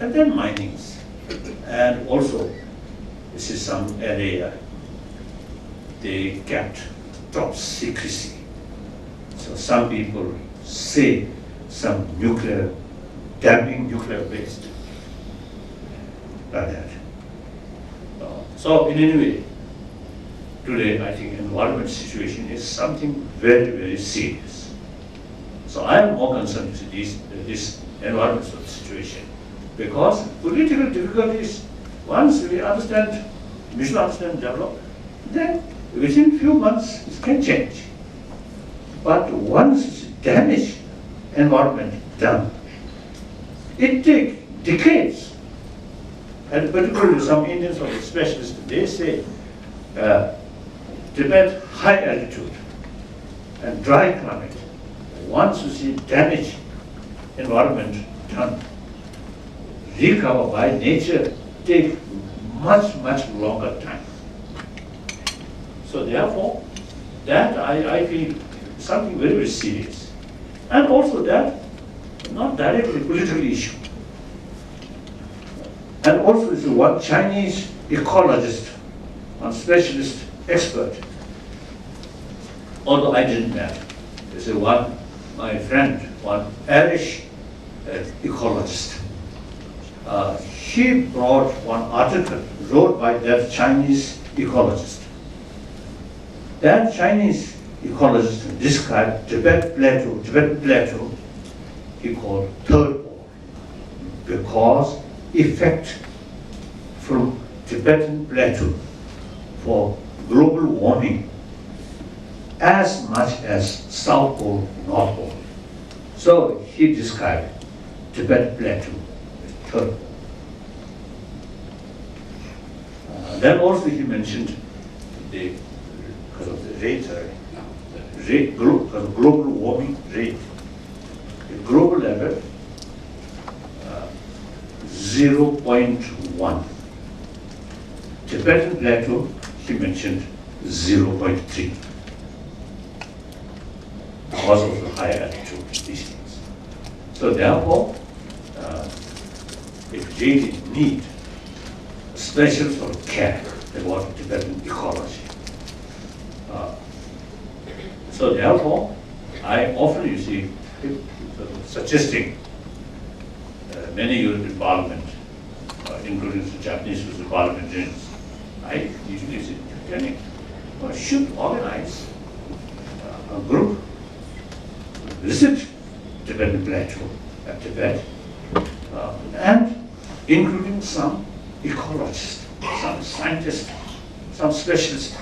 and then minings. And also, this is some area they kept top secrecy. So some people say some nuclear, damping nuclear waste, like that. So in any way, today I think environment situation is something very, very serious. So I am more concerned with this environmental situation, because political difficulties, once we understand, we should understand and develop, then within few months it can change. But once damage environment done, it takes decades. And particularly some Indians or specialists, they say Tibet high altitude and dry climate, once you see damage environment done, recover by nature take much, much longer time. So therefore, that I feel something very, very serious. And also that, not directly political issue. And also is one Chinese ecologist, one specialist expert, although I didn't met. There's one, my friend, one Irish ecologist. He brought one article wrote by that Chinese ecologist. That Chinese ecologist described Tibetan plateau, he called third world, because effect from Tibetan plateau for global warming as much as South Pole, North Pole. So he described Tibetan plateau as third pole. Then also he mentioned because of the rate, because of global warming rate, the global level 0.1. Tibetan plateau, he mentioned 0.3. Because of the higher altitude, these things. So therefore, it really need special sort of care about Tibetan ecology. So therefore, I often, you see, suggesting many European parliament, including the Japanese parliamentarians, I usually say, should organize a group, visit Tibetan plateau at Tibet, and including some ecologists, some scientists, some specialists,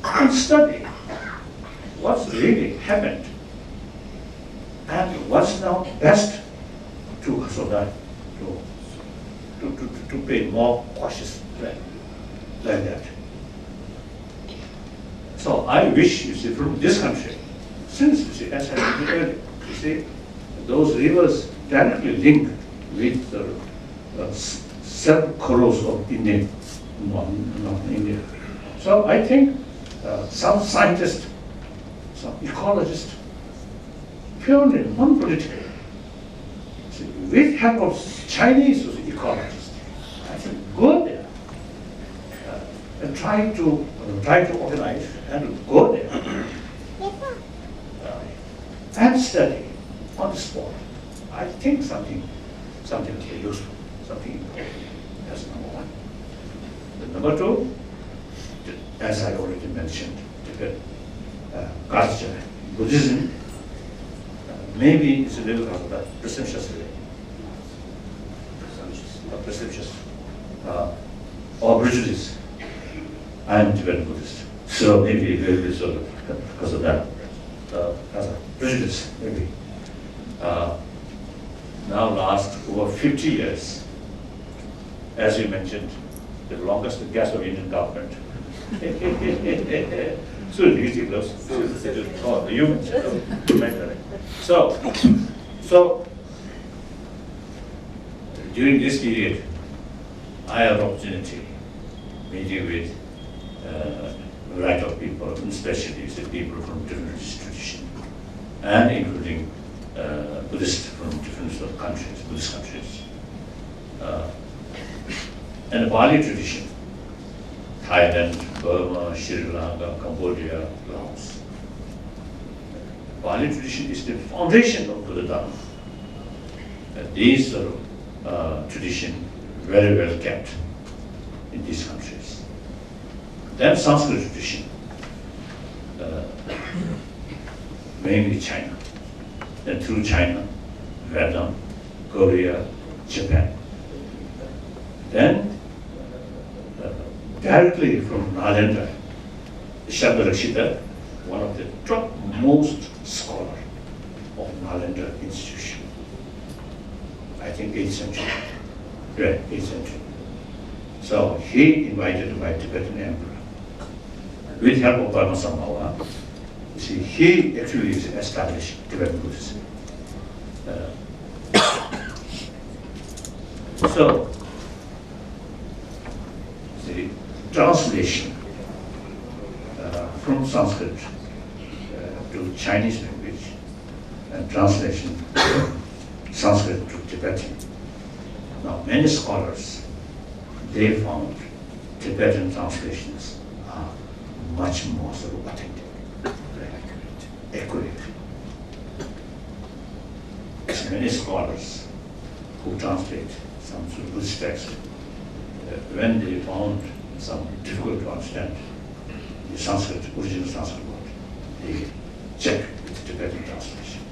and study what's really happened and what's now best to so that to pay more cautious like that. So I wish, you see, from this country, since you see, as I mentioned earlier, you see, those rivers directly link with the 7 crores of India, not India. So I think some scientists, some ecologists, purely non-political, with help of Chinese ecologists, I think go there and try to organize and go there and study on the spot. I think something very useful, something important. That's number one. The number two, as I already mentioned, Tibet culture, Buddhism, maybe it's a little of that presumptuous or prejudice. I am Tibetan Buddhist, so maybe a little bit sort of because of that, as a prejudice, maybe. Now last over 50 years, as you mentioned, the longest gas of Indian government. So you mentioned. So during this period, I had an opportunity meeting with a variety of people, especially people from different institutions, and including Buddhists from different countries, Buddhist countries. And the Pali tradition, Thailand, Burma, Sri Lanka, Cambodia, Laos. Pali tradition is the foundation of Buddha Dharma. These are tradition very well kept in these countries. Then Sanskrit tradition, mainly China. Then through China, Vietnam, Korea, Japan. Then directly from Nalanda, Shabdarakshita, one of the topmost scholar of Nalanda institution. I think 8th century. Yeah, 8th century. So he invited by Tibetan emperor with help of Burma Samawa. You see, he actually is established Tibetan Buddhism. So the translation from Sanskrit to Chinese language and translation from Sanskrit to Tibetan. Now, many scholars, they found Tibetan translations are much more sort of authentic, accurate. So many scholars who translate some sort of Buddhist text, when they found some difficult to understand the Sanskrit, original Sanskrit word, they check with the Tibetan translation.